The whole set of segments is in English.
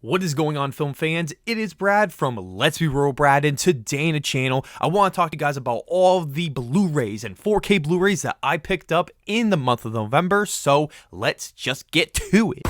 What is going on, film fans? It is Brad from Let's Be Real Brad, and today in the channel, I want to talk to you guys about all the Blu-rays and 4K Blu-rays that I picked up in the month of November, so let's just get to it.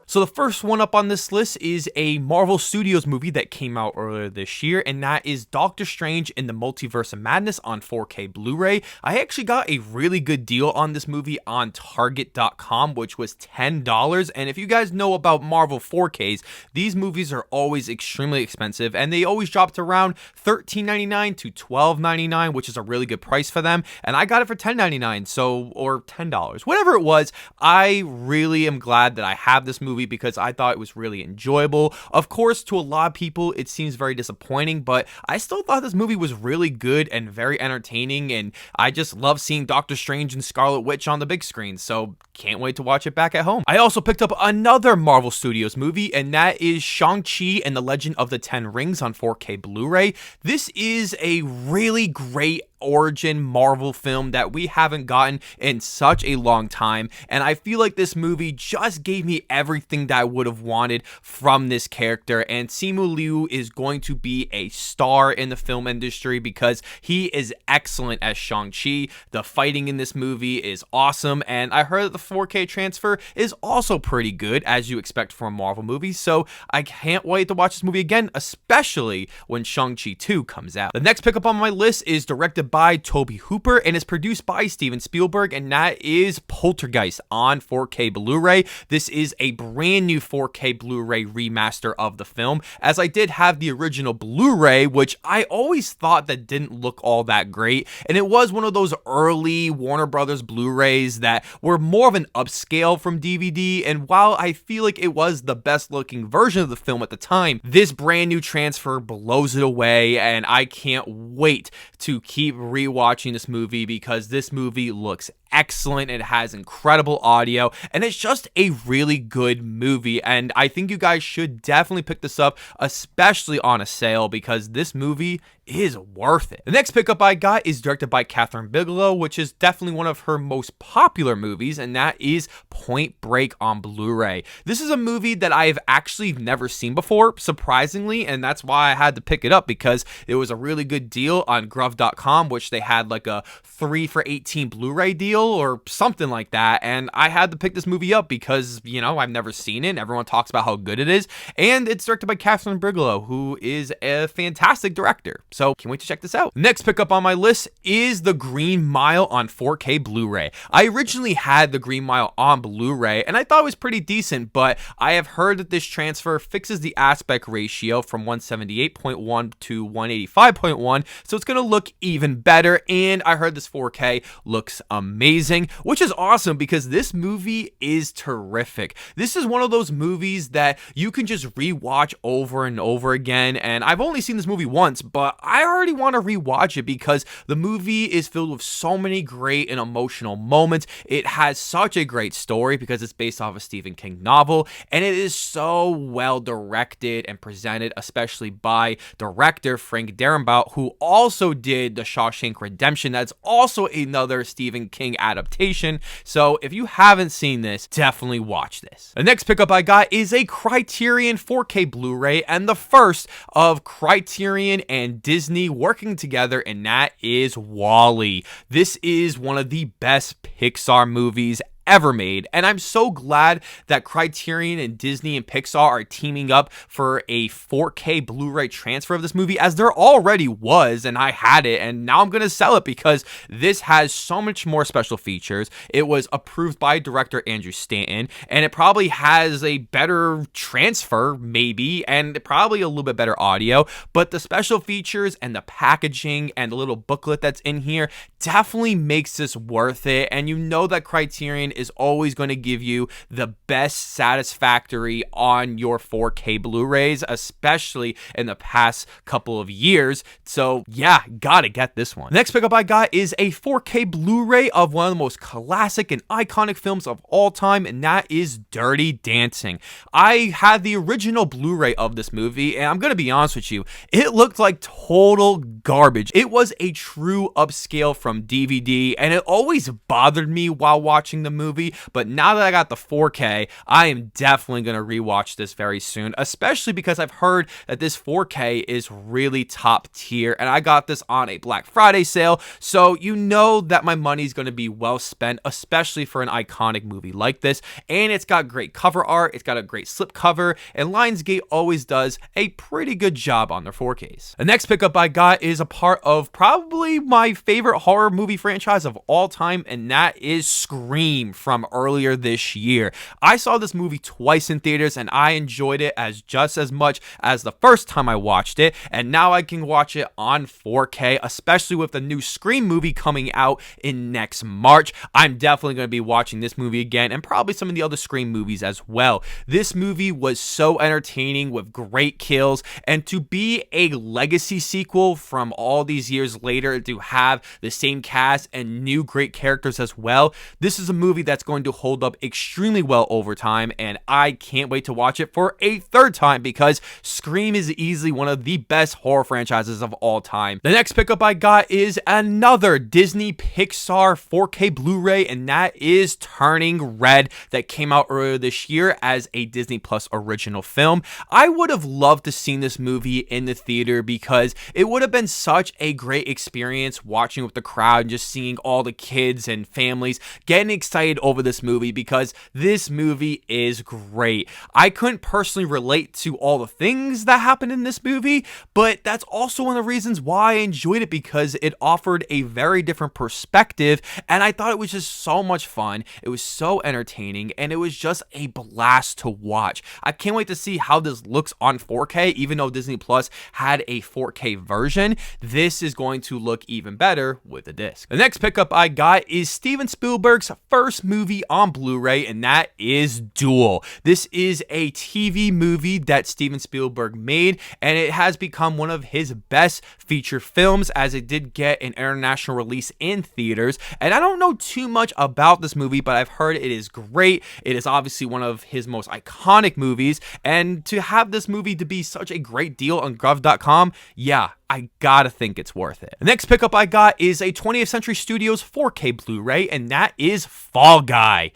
So the first one up on this list is a Marvel Studios movie that came out earlier this year, and that is Doctor Strange in the Multiverse of Madness on 4K Blu-ray. I actually got a really good deal on this movie on Target.com, which was $10, and if you guys know about Marvel 4Ks, these movies are always extremely expensive, and they always drop to around $13.99 to $12.99, which is a really good price for them, and I got it for $10.99, or $10, whatever it was. I really am glad that I have this movie because I thought it was really enjoyable. Of course, to a lot of people, it seems very disappointing, but I still thought this movie was really good and very entertaining, and I just love seeing Doctor Strange and Scarlet Witch on the big screen, so can't wait to watch it back at home. I also picked up another Marvel Studios movie, and that is Shang-Chi and the Legend of the Ten Rings on 4K Blu-ray. This is a really great origin Marvel film that we haven't gotten in such a long time, and I feel like this movie just gave me everything that I would have wanted from this character, and Simu Liu is going to be a star in the film industry because he is excellent as Shang-Chi. The fighting in this movie is awesome, and I heard that the 4K transfer is also pretty good, as you expect from a Marvel movie, so I can't wait to watch this movie again, especially when Shang-Chi 2 comes out. The next pickup on my list is directed by Tobe Hooper and is produced by Steven Spielberg, and that is Poltergeist on 4K Blu-ray. This is a brand new 4K Blu-ray remaster of the film, as I did have the original Blu-ray, which I always thought that didn't look all that great, and it was one of those early Warner Brothers Blu-rays that were more of an upscale from DVD, and while I feel like it was the best looking version of the film at the time, this brand new transfer blows it away, and I can't wait to keep rewatching this movie because this movie looks excellent. It has incredible audio, and it's just a really good movie, and I think you guys should definitely pick this up, especially on a sale, because this movie is worth it. The next pickup I got is directed by Kathryn Bigelow, which is definitely one of her most popular movies, and that is Point Break on Blu-ray. This is a movie that I've actually never seen before, surprisingly, and that's why I had to pick it up because it was a really good deal on Grove.com, which they had like a 3 for $18 Blu-ray deal or something like that, and I had to pick this movie up because, you know, I've never seen it. Everyone talks about how good it is, and it's directed by Kathryn Bigelow, who is a fantastic director. So can't wait to check this out. Next pickup on my list is The Green Mile on 4K Blu-ray. I originally had The Green Mile on Blu-ray, and I thought it was pretty decent, but I have heard that this transfer fixes the aspect ratio from 178.1 to 185.1, so it's going to look even better, and I heard this 4K looks amazing, which is awesome because this movie is terrific. This is one of those movies that you can just rewatch over and over again, and I've only seen this movie once, but I already want to rewatch it because the movie is filled with so many great and emotional moments. It has such a great story because it's based off a Stephen King novel, and it is so well directed and presented, especially by director Frank Darabont, who also did The Shawshank Redemption. That's also another Stephen King adaptation, so if you haven't seen this, definitely watch this. The next pickup I got is a Criterion 4K Blu-ray, and the first of Criterion and Disney working together, and that is WALL-E. This is one of the best Pixar movies ever made, and I'm so glad that Criterion and Disney and Pixar are teaming up for a 4K Blu-ray transfer of this movie, as there already was, and I had it, and now I'm gonna sell it because this has so much more special features. It was approved by director Andrew Stanton, and it probably has a better transfer, maybe, and probably a little bit better audio, but the special features and the packaging and the little booklet that's in here definitely makes this worth it, and you know that Criterion is always going to give you the best satisfactory on your 4K Blu-rays, especially in the past couple of years. So yeah, gotta get this one. The next pickup I got is a 4K Blu-ray of one of the most classic and iconic films of all time, and that is Dirty Dancing. I had the original Blu-ray of this movie, and I'm gonna be honest with you, it looked like total garbage. It was a true upscale from DVD, and it always bothered me while watching the movie, but now that I got the 4K, I am definitely gonna rewatch this very soon, especially because I've heard that this 4K is really top tier, and I got this on a Black Friday sale, so you know that my money's gonna be well spent, especially for an iconic movie like this. And it's got great cover art, it's got a great slipcover, and Lionsgate always does a pretty good job on their 4Ks. The next pickup I got is a part of probably my favorite horror movie franchise of all time, and that is Scream from earlier this year. I saw this movie twice in theaters, and I enjoyed it just as much as the first time I watched it, and now I can watch it on 4K, especially with the new Scream movie coming out in next March. I'm definitely going to be watching this movie again, and probably some of the other Scream movies as well. This movie was so entertaining with great kills, and to be a legacy sequel from all these years later, to have the same cast and new great characters as well, this is a movie that's going to hold up extremely well over time, and I can't wait to watch it for a third time because Scream is easily one of the best horror franchises of all time. The next pickup I got is another Disney Pixar 4K Blu-ray, and that is Turning Red, that came out earlier this year as a Disney Plus original film. I would have loved to see this movie in the theater because it would have been such a great experience watching with the crowd and just seeing all the kids and families getting excited over this movie, because this movie is great. I couldn't personally relate to all the things that happened in this movie, but that's also one of the reasons why I enjoyed it, because it offered a very different perspective, and I thought it was just so much fun. It was so entertaining, and it was just a blast to watch. I can't wait to see how this looks on 4K. Even though Disney Plus had a 4K version, this is going to look even better with a disc. The next pickup I got is Steven Spielberg's first movie on Blu-ray, and that is Duel. This is a TV movie that Steven Spielberg made, and it has become one of his best feature films, as it did get an international release in theaters. And I don't know too much about this movie, but I've heard it is great. It is obviously one of his most iconic movies, and to have this movie to be such a great deal on Grov.com, yeah, I gotta think it's worth it. The next pickup I got is a 20th Century Studios 4K Blu-ray, and that is Fall Guy.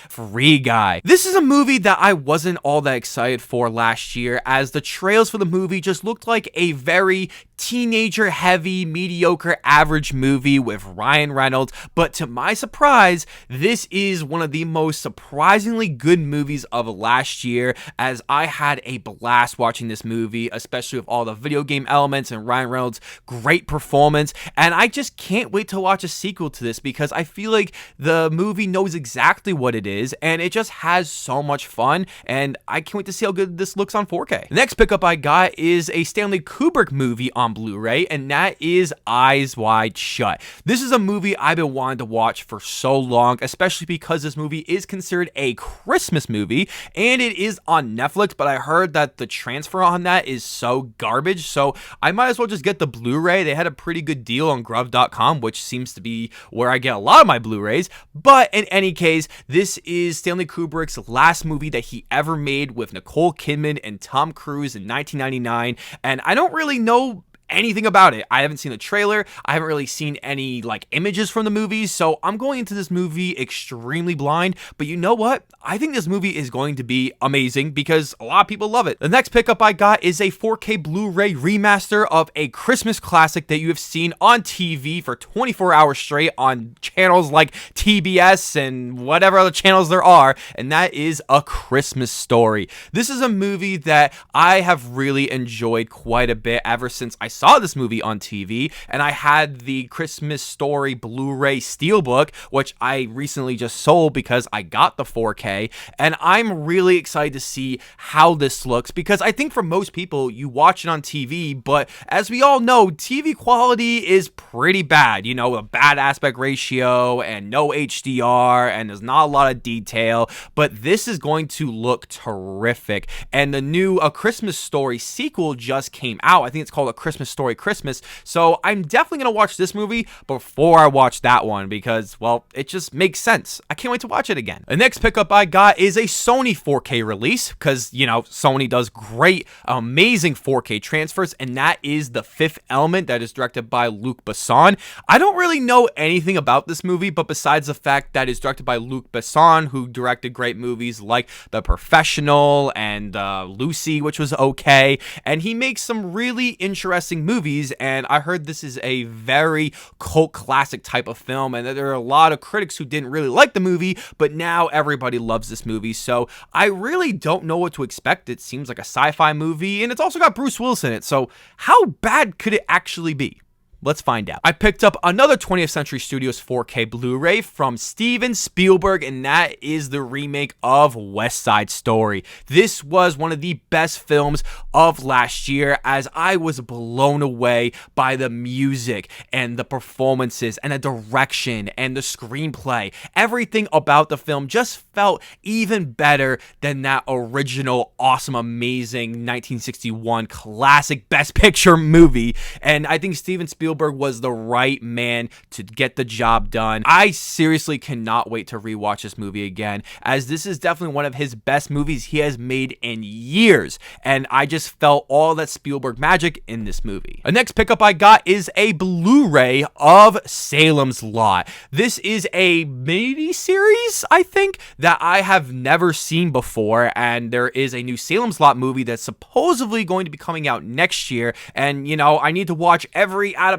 Free Guy. This is a movie that I wasn't all that excited for last year, as the trailers for the movie just looked like a very teenager heavy, mediocre, average movie with Ryan Reynolds, but to my surprise, this is one of the most surprisingly good movies of last year, as I had a blast watching this movie, especially with all the video game elements and Ryan Reynolds' great performance, and I just can't wait to watch a sequel to this, because I feel like the movie knows exactly what it is, and it just has so much fun, and I can't wait to see how good this looks on 4K. The next pickup I got is a Stanley Kubrick movie on Blu-ray, and that is Eyes Wide Shut. This is a movie I've been wanting to watch for so long, especially because this movie is considered a Christmas movie, and it is on Netflix, but I heard that the transfer on that is so garbage, so I might as well just get the Blu-ray. They had a pretty good deal on Grov.com, which seems to be where I get a lot of my Blu-rays, but in any case, this is Stanley Kubrick's last movie that he ever made with Nicole Kidman and Tom Cruise in 1999, and I don't really know anything about it. I haven't seen the trailer. I haven't really seen any images from the movie, so I'm going into this movie extremely blind, but you know what? I think this movie is going to be amazing because a lot of people love it. The next pickup I got is a 4K Blu-ray remaster of a Christmas classic that you have seen on TV for 24 hours straight on channels like TBS and whatever other channels there are, and that is A Christmas Story. This is a movie that I have really enjoyed quite a bit ever since I saw this movie on TV, and I had the Christmas Story Blu-ray Steelbook, which I recently just sold because I got the 4K, and I'm really excited to see how this looks, because I think for most people, you watch it on TV, but as we all know, TV quality is pretty bad. You know, a bad aspect ratio and no HDR, and there's not a lot of detail, but this is going to look terrific. And the new A Christmas Story sequel just came out. I think it's called A Christmas Story Christmas, so I'm definitely going to watch this movie before I watch that one because, well, it just makes sense. I can't wait to watch it again. The next pickup I got is a Sony 4K release because, you know, Sony does great, amazing 4K transfers, and that is The Fifth Element, that is directed by Luc Besson. I don't really know anything about this movie, but besides the fact that it's directed by Luc Besson, who directed great movies like The Professional and Lucy, which was okay, and he makes some really interesting movies, and I heard this is a very cult classic type of film, and that there are a lot of critics who didn't really like the movie, but now everybody loves this movie, so I really don't know what to expect. It seems like a sci-fi movie, and it's also got Bruce Willis in it, so how bad could it actually be? Let's find out. I picked up another 20th Century Studios 4K Blu-ray from Steven Spielberg, and that is the remake of West Side Story. This was one of the best films of last year, as I was blown away by the music and the performances and the direction and the screenplay. Everything about the film just felt even better than that original, awesome, amazing 1961 classic Best Picture movie, and I think Steven Spielberg was the right man to get the job done. I seriously cannot wait to rewatch this movie again, as this is definitely one of his best movies he has made in years, and I just felt all that Spielberg magic in this movie. The next pickup I got is a Blu-ray of Salem'S Lot. This is a mini-series, I think, that I have never seen before, and there is a new Salem'S Lot movie that's supposedly going to be coming out next year, and you know, I need to watch every adaptation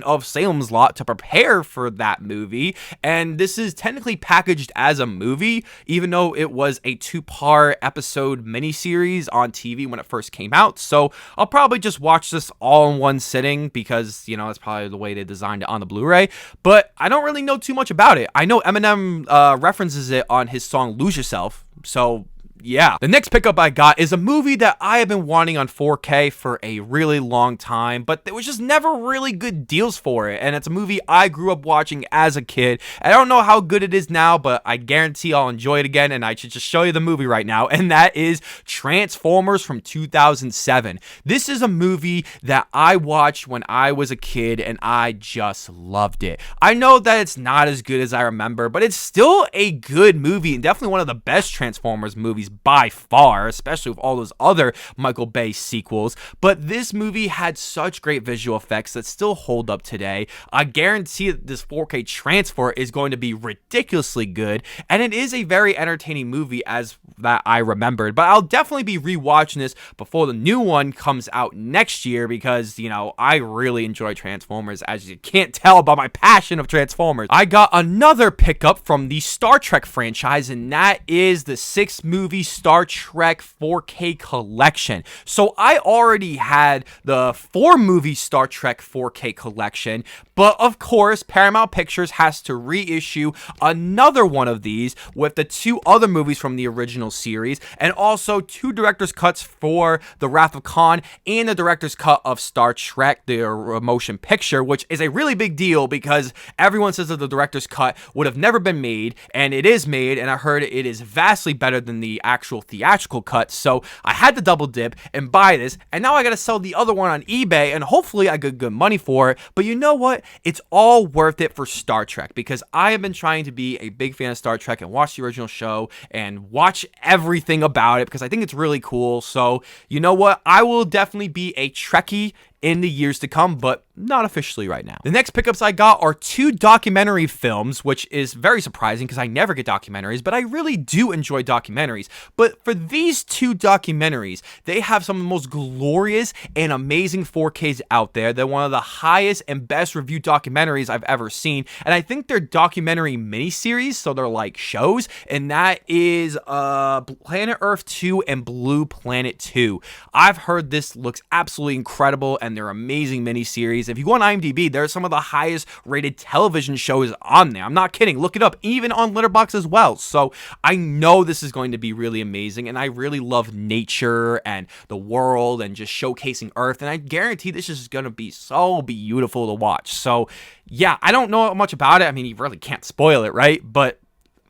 of Salem's Lot to prepare for that movie, and this is technically packaged as a movie, even though it was a 2-part episode miniseries on TV when it first came out, so I'll probably just watch this all in one sitting because, you know, that's probably the way they designed it on the Blu-ray, but I don't really know too much about it. I know Eminem references it on his song Lose Yourself, so yeah. The next pickup I got is a movie that I have been wanting on 4K for a really long time, but there was just never really good deals for it, and it's a movie I grew up watching as a kid. I don't know how good it is now, but I guarantee I'll enjoy it again, and I should just show you the movie right now, and that is Transformers from 2007. This is a movie that I watched when I was a kid, and I just loved it. I know that it's not as good as I remember, but it's still a good movie, and definitely one of the best Transformers movies by far, especially with all those other Michael Bay sequels, but this movie had such great visual effects that still hold up today. I guarantee that this 4K transfer is going to be ridiculously good, and it is a very entertaining movie as that I remembered, but I'll definitely be rewatching this before the new one comes out next year because, you know, I really enjoy Transformers, as you can't tell about my passion of Transformers. I got another pickup from the Star Trek franchise, and that is the 6-movie Star Trek 4K collection. So I already had the 4-movie Star Trek 4K collection, but of course Paramount Pictures has to reissue another one of these with the 2 other movies from the original series, and also 2 director's cuts for The Wrath of Khan and the director's cut of Star Trek, the motion picture, which is a really big deal because everyone says that the director's cut would have never been made, and it is made, and I heard it is vastly better than the actual theatrical cut, so I had to double dip and buy this, and now I gotta sell the other one on eBay, and hopefully I get good money for it, but you know what? It's all worth it for Star Trek, because I have been trying to be a big fan of Star Trek and watch the original show and watch everything about it because I think it's really cool, so you know what? I will definitely be a Trekkie in the years to come, but not officially right now. The next pickups I got are 2 documentary films, which is very surprising because I never get documentaries, but I really do enjoy documentaries. But for these 2 documentaries, they have some of the most glorious and amazing 4Ks out there. They're one of the highest and best reviewed documentaries I've ever seen, and I think they're documentary miniseries, so they're like shows, and that is Planet Earth 2 and Blue Planet 2. I've heard this looks absolutely incredible, and and their amazing miniseries. If you go on IMDb, there are some of the highest rated television shows on there. I'm not kidding. Look it up, even on Letterboxd as well. So I know this is going to be really amazing, and I really love nature and the world and just showcasing Earth, and I guarantee this is going to be so beautiful to watch. So yeah, I don't know much about it. I mean, you really can't spoil it, right? But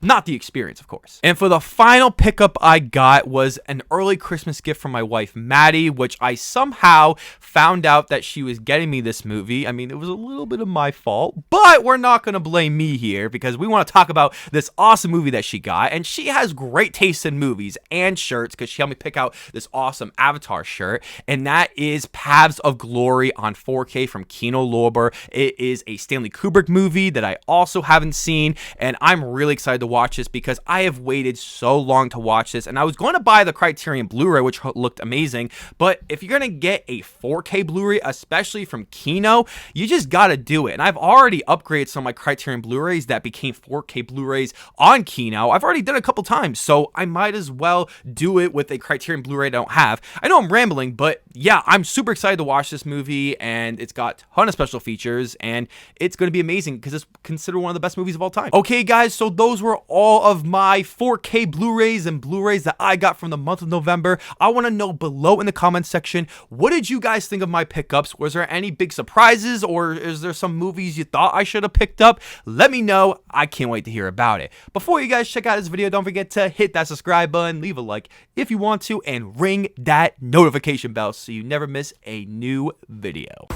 not the experience, of course. And for the final pickup I got was an early Christmas gift from my wife, Maddie, which I somehow found out that she was getting me this movie. I mean, it was a little bit of my fault, but we're not going to blame me here because we want to talk about this awesome movie that she got. And she has great taste in movies and shirts because she helped me pick out this awesome Avatar shirt. And that is Paths of Glory on 4K from Kino Lorber. It is a Stanley Kubrick movie that I also haven't seen, and I'm really excited to watch this because I have waited so long to watch this, and I was going to buy the Criterion Blu-ray, which looked amazing, but if you're going to get a 4K Blu-ray, especially from Kino, you just got to do it. And I've already upgraded some of my Criterion Blu-rays that became 4K Blu-rays on Kino. I've already done it a couple times, so I might as well do it with a Criterion Blu-ray I don't have. I know I'm rambling, but yeah, I'm super excited to watch this movie, and it's got a ton of special features, and it's going to be amazing because it's considered one of the best movies of all time. Okay, guys, so those were all of my 4K Blu-rays and Blu-rays that I got from the month of November. I want to know below in the comments section, what did you guys think of my pickups? Was there any big surprises, or is there some movies you thought I should have picked up? Let me know. I can't wait to hear about it. Before you guys check out this video, don't forget to hit that subscribe button, leave a like if you want to, and ring that notification bell so you never miss a new video.